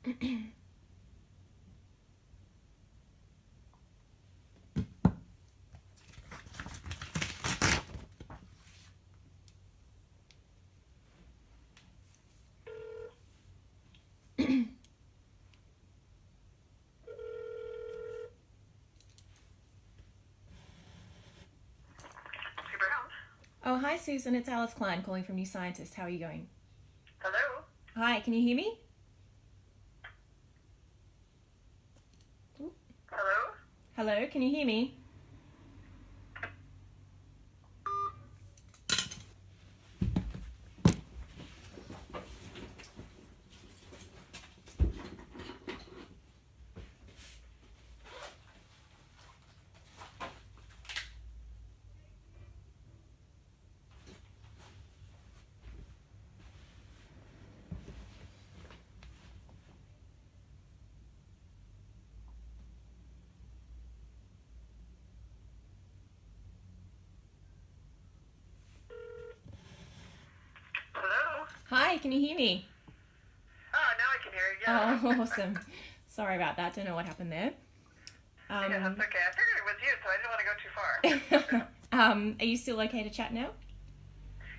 Oh, hi Susan, it's Alice Klein calling from New Scientist. How are you going? Hello? Hi, can you hear me? Hello? Hello, can you hear me? Hello? Hi, can you hear me? Oh, now I can hear you. Yeah. Oh, awesome. Sorry about that. Don't know what happened there. Yeah, that's okay. I figured it was you, so I didn't want to go too far. Are you still okay to chat now?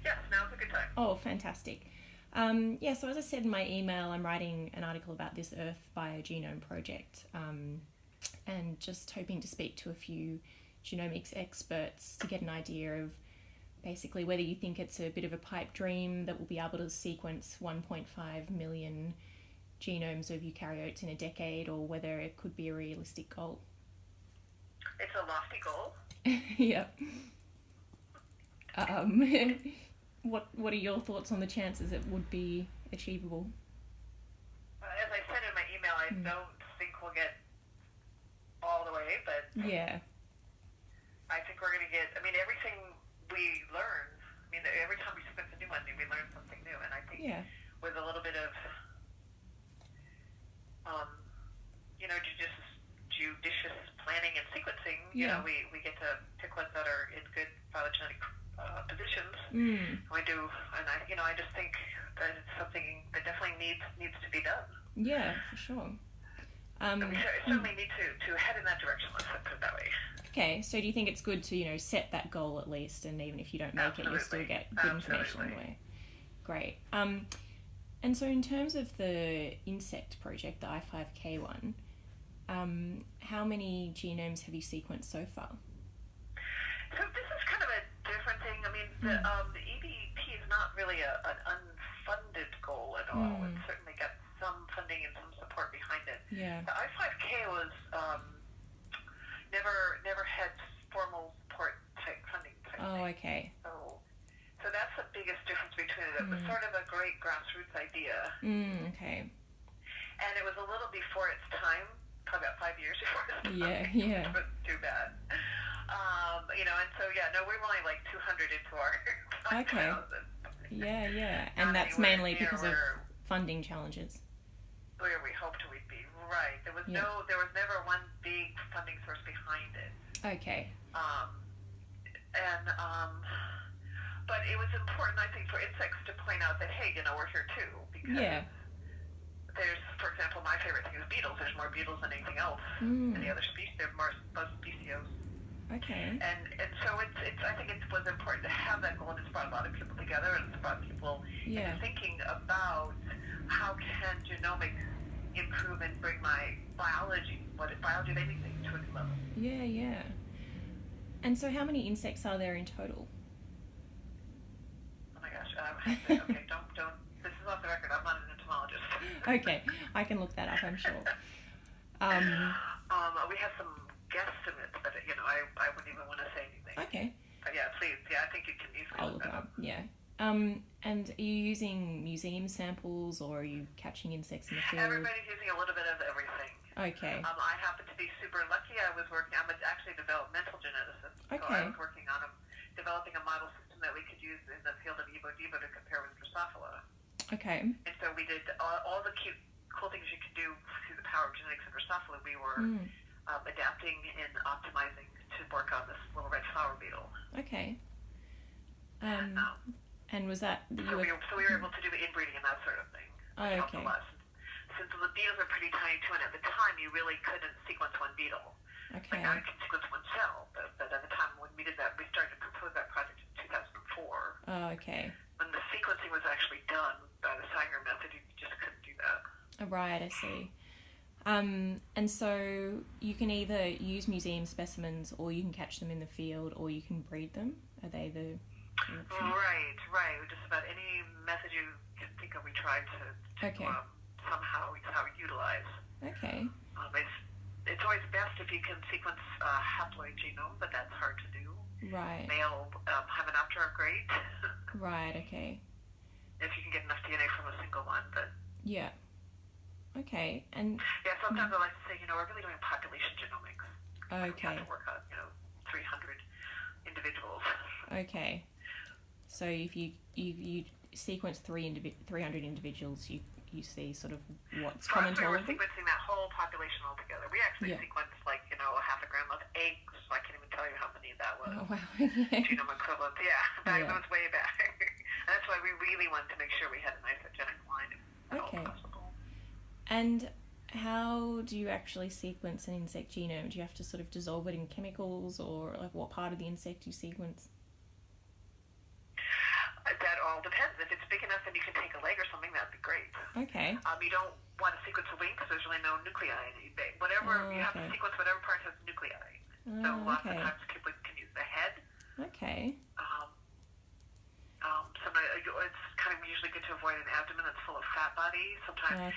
Yes, now's a good time. Oh, fantastic. So as I said in my email, I'm writing an article about this Earth Biogenome Project, and just hoping to speak to a few genomics experts to get an idea of basically whether you think it's a bit of a pipe dream that we'll be able to sequence 1.5 million genomes of eukaryotes in a decade, or whether it could be a realistic goal. It's a lofty goal. Yep. What are your thoughts on the chances it would be achievable? As I said in my email, I don't think we'll get all the way, but Yeah. I think we're going to get, everything we learn, every time we sequence a new one, we learn something new, and I think with a little bit of, judicious planning and sequencing, we get to pick ones that are in good phylogenetic positions. We do, and I just think that it's something that definitely needs to be done. Yeah, for sure. We certainly need to head in that direction, let's put it that way. Okay, so do you think it's good to, set that goal at least, and even if you don't make it, you'll still get good information on the way? Great. And so in terms of the insect project, the I5K one, how many genomes have you sequenced so far? So this is kind of a different thing. The EBP is not really an unfunded goal at all. It's certainly got some funding and some support behind it. Yeah. The I5K was never had formal support type funding type Oh, thing. okay. So that's the biggest difference between it. It was sort of a great grassroots idea. Okay. And it was a little before its time, probably about 5 years before its time. Yeah. It was too bad. We're only like 200 into our 5,000. Okay. Yeah. And that's mainly because of funding challenges. Where we hoped we'd be. Right. There was never one big funding source behind it. Okay. But it was important, I think, for insects to point out that, hey, we're here too. Because there's, for example, my favorite thing is beetles. There's more beetles than anything else. Any other species. There are most species. Okay. And so I think it was important to have that goal, and it's brought a lot of people together, and it's brought people into thinking about how can genomics improve and bring my biology of anything to a new level. Yeah. And so how many insects are there in total? Oh my gosh. Okay, don't. This is off the record. I'm not an entomologist. Okay, I can look that up, I'm sure. We have some guesstimates, but I wouldn't even want to say anything. Okay. But yeah, please. Yeah, I think you can easily I'll look it up. Yeah. And are you using museum samples, or are you catching insects in the field? Everybody's using a little bit of everything. Okay. I happen to be super lucky. I'm actually a developmental geneticist. Okay. So I was working on developing a model system that we could use in the field of Evo-Devo to compare with Drosophila. Okay. And so we did all the cool things you could do through the power of genetics of Drosophila. We were adapting and optimizing to work on this little red flower beetle. Okay. And was that... So we were able to do inbreeding and that sort of thing. Oh, okay. since the beetles are pretty tiny too, and at the time you really couldn't sequence one beetle. Okay. Like now you can sequence one cell, but at the time when we did that, we started to propose that project in 2004. Oh, okay. When the sequencing was actually done by the Sanger method, you just couldn't do that. Right, I see. And so you can either use museum specimens, or you can catch them in the field, or you can breed them. Are they the options? Right. Just about any method you can think of, we tried to somehow utilize. Okay. It's always best if you can sequence a haploid genome, but that's hard to do. Right. Male Hymenoptera are great. Right, okay. If you can get enough DNA from a single one, but... Yeah. Okay, and... Yeah, sometimes I like to say, we're really doing population genomics. Okay. We have to work on, 300 individuals. Okay. So if you sequence 300 individuals, you see sort of what's common to all of them? We're sequencing that whole population altogether. We actually sequenced half a gram of eggs. So I can't even tell you how many that was. Oh, wow. Yeah. Genome equivalent. Yeah, that was way back. And that's why we really wanted to make sure we had an isogenic line if all possible. And how do you actually sequence an insect genome? Do you have to sort of dissolve it in chemicals, or like what part of the insect you sequence? That all depends. If it's big enough and you can take a leg or something, that'd be great. Okay. You don't want to sequence a wing because there's really no nuclei in it. You have to sequence whatever part has nuclei. So lots of times people can use the head. Okay. Sometimes it's kind of usually good to avoid an abdomen that's full of fat body. Sometimes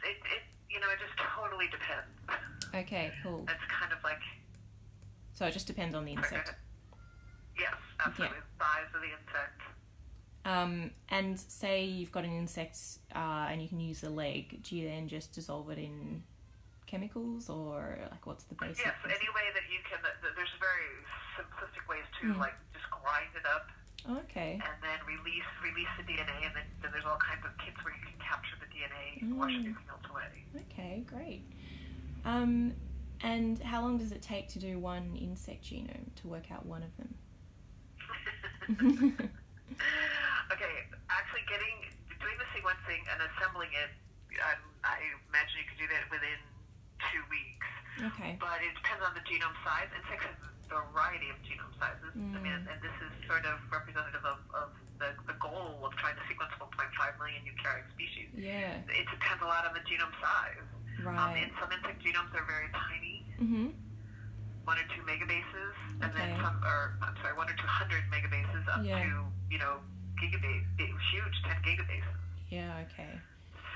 it just totally depends. Okay, cool. It's kind of like... So it just depends on the insect. Yes, absolutely. The size of the insect. And say you've got an insect and you can use the leg, do you then just dissolve it in chemicals, or like what's the basic? Yes, any way that you can. There's very simplistic ways to just grind it up. Okay. And then release the DNA, and then there's all kinds of kits where you can capture the DNA, wash anything else away. Okay, great. And how long does it take to do one insect genome, to work out one of them? Okay, actually doing the sequencing and assembling it, I imagine you could do that within 2 weeks. Okay. But it depends on the genome size. Insects have a variety of genome sizes. I mean, and this is sort of representative of the goal of trying to sequence 1.5 million eukaryotic species. Yeah. It depends a lot on the genome size. Right. And some insect genomes are very tiny. 1 or 2 megabases, and then 1 or 200 megabases up to, gigabase, huge 10 gigabases. Yeah, okay.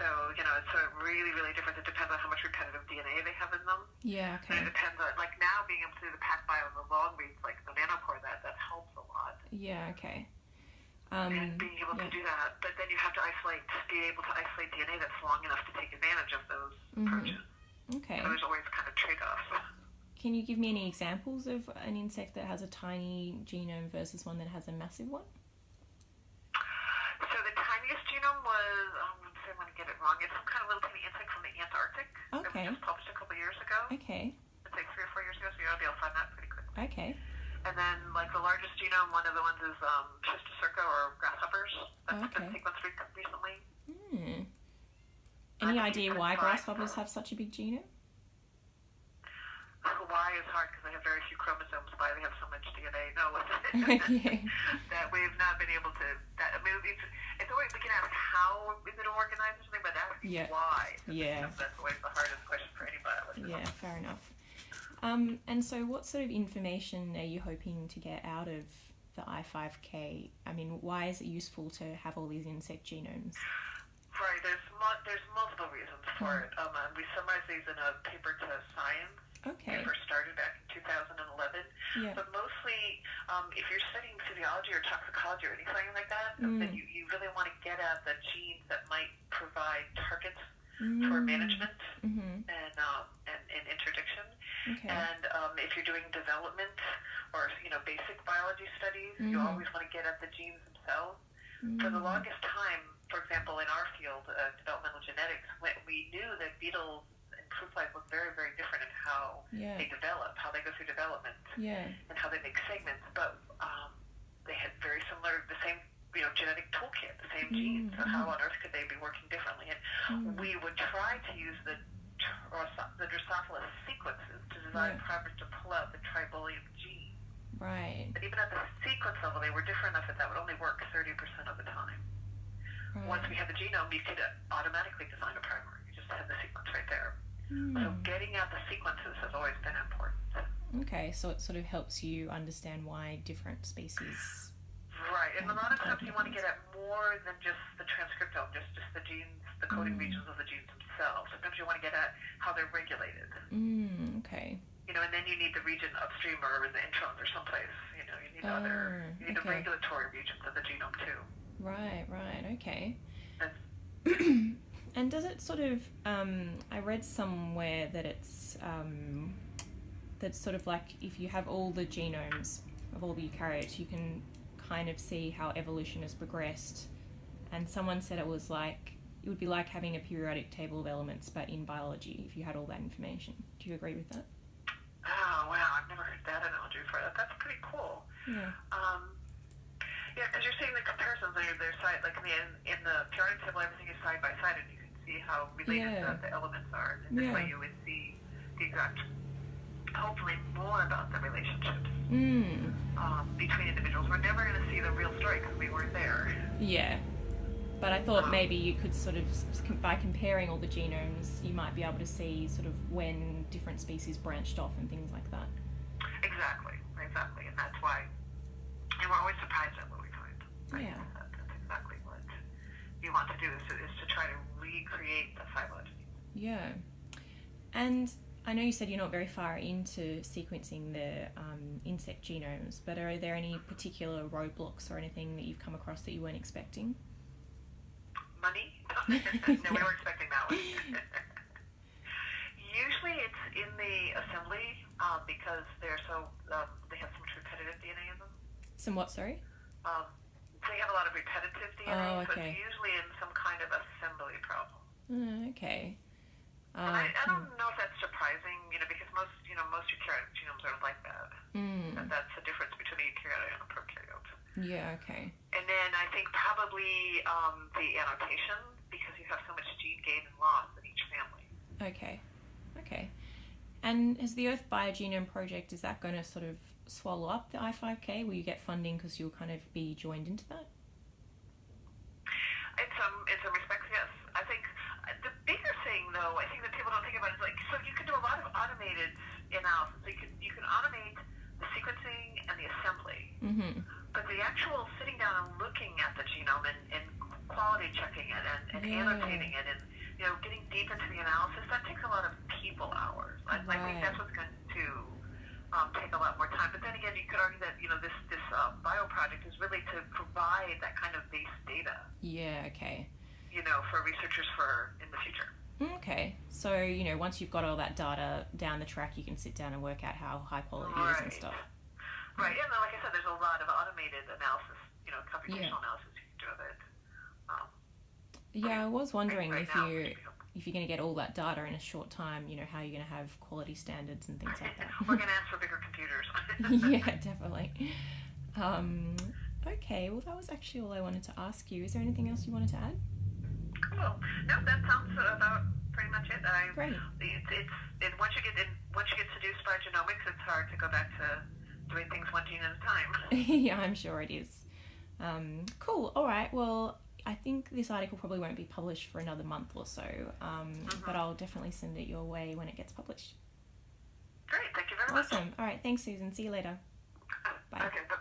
So, it's really, really different. It depends on how much repetitive DNA they have in them. Yeah, okay. And it depends on, like now being able to do the PacBio and the long reads, like the nanopore, that helps a lot. Yeah, okay. And being able to do that, but then you have to be able to isolate DNA that's long enough to take advantage of those approaches. Okay. So there's always kind of trade-offs. Can you give me any examples of an insect that has a tiny genome versus one that has a massive one? So the tiniest genome was, I want to get it wrong, it's some kind of little tiny insect from the Antarctic. Okay. It was just published a couple years ago. Okay. It's like 3 or 4 years ago, so you'll be able to find that pretty quickly. Okay. And then, like, the largest genome, one of the ones is Schistocerca, or grasshoppers. That's been sequenced recently. Any idea why grasshoppers have such a big genome? Why is hard, because they have very few chromosomes. Why they have so much DNA? No, that we've not been able to. It's always, we can ask how is it organized or something, but that's why. Yeah. That's always the hardest question for any biologist. Yeah, fair enough. And so, what sort of information are you hoping to get out of the I5K? I mean, why is it useful to have all these insect genomes? Right. There's multiple reasons for it. We summarized these in a paper to Science. Okay. Paper started back in 2011. Yeah. But mostly, if you're studying physiology or toxicology or anything like that, then you really want to get at the genes that might provide targets for management and interdiction. Okay. And if you're doing development or basic biology studies, you always want to get at the genes themselves. For the longest time, for example, in our field, developmental genetics, we knew that beetles and fruit flies look very, very different in how they develop, how they go through development, and how they make segments. But they had very similar, the same genetic toolkit, the same genes. So how on earth could they be working differently? And we would try to use the Drosophila sequences to design primers to pull out the tribolium gene. Right. But even at the sequence level, they were different enough that that would only work 30% of the time. Right. Once we had the genome, you could automatically design a primer. You just had the sequence right there. So getting out the sequences has always been important. Okay, so it sort of helps you understand why different species... Right, and a lot of times you want to get at more than just the transcriptome, just the genes, the coding regions of the genes themselves. Sometimes you want to get at how they're regulated. Okay. And then you need the region upstream or in the introns or someplace. You need the regulatory regions of the genome too. Right, okay. And does it sort of, I read somewhere that it's, that's sort of like if you have all the genomes of all the eukaryotes, you can kind of see how evolution has progressed. And someone said it was like, it would be like having a periodic table of elements, but in biology, if you had all that information. Do you agree with that? Oh, wow, I've never heard that analogy before. That's pretty cool. Yeah. Yeah, because you're seeing the comparisons on their side, like in the periodic table, everything is side by side, and you can see how related the elements are. And this way you would see the exact, hopefully more about the relationships between individuals. We're never going to see the real story because we weren't there. Yeah. But I thought maybe you could sort of, by comparing all the genomes, you might be able to see sort of when different species branched off and things like that. Exactly. And that's why, and we're always surprised at what we find. Right? Yeah. That's exactly what you want to do is to try to recreate the phylogeny. Yeah. And I know you said you're not very far into sequencing the insect genomes, but are there any particular roadblocks or anything that you've come across that you weren't expecting? Money? No, we were expecting that one. Usually it's in the assembly because they're so, they have so much repetitive DNA in them. Some what, sorry? They have a lot of repetitive DNA, so it's usually in some kind of assembly problem. Okay. And I don't know if that's surprising, because most eukaryotic genomes are like that. And that's the difference between a eukaryote and a prokaryote. Yeah, okay. And then I think probably the annotation, because you have so much gene gain and loss in each family. Okay. And is the Earth Biogenome Project, is that going to sort of swallow up the I5K? Will you get funding because you'll kind of be joined into that? In some respects, yes. I think the bigger thing, though, I think that people don't think about is so you can do a lot of automated analysis. So you can automate the sequencing and the assembly. But the actual sitting down and looking at the genome and quality checking it and annotating it and getting deep into the analysis, that takes a lot of people hours. I think that's what's going to take a lot more time. But then again, you could argue that this bio project is really to provide that kind of base data. Yeah. Okay. For researchers in the future. Okay. So once you've got all that data down the track, you can sit down and work out how high quality it is and stuff. Right, and like I said, there's a lot of automated analysis, computational analysis you can do of it. I was wondering if you're going to get all that data in a short time, how you're going to have quality standards and things like that. We're going to ask for bigger computers. Yeah, definitely. Okay, well that was actually all I wanted to ask you. Is there anything else you wanted to add? Cool. No, that sounds about pretty much it. Great. Once you get seduced by genomics, it's hard to go back to doing things one gene at a time. Yeah, I'm sure it is. Cool. All right. Well, I think this article probably won't be published for another month or so, but I'll definitely send it your way when it gets published. Great. Thank you very much. Awesome. All right. Thanks, Susan. See you later. Bye. Okay. Bye.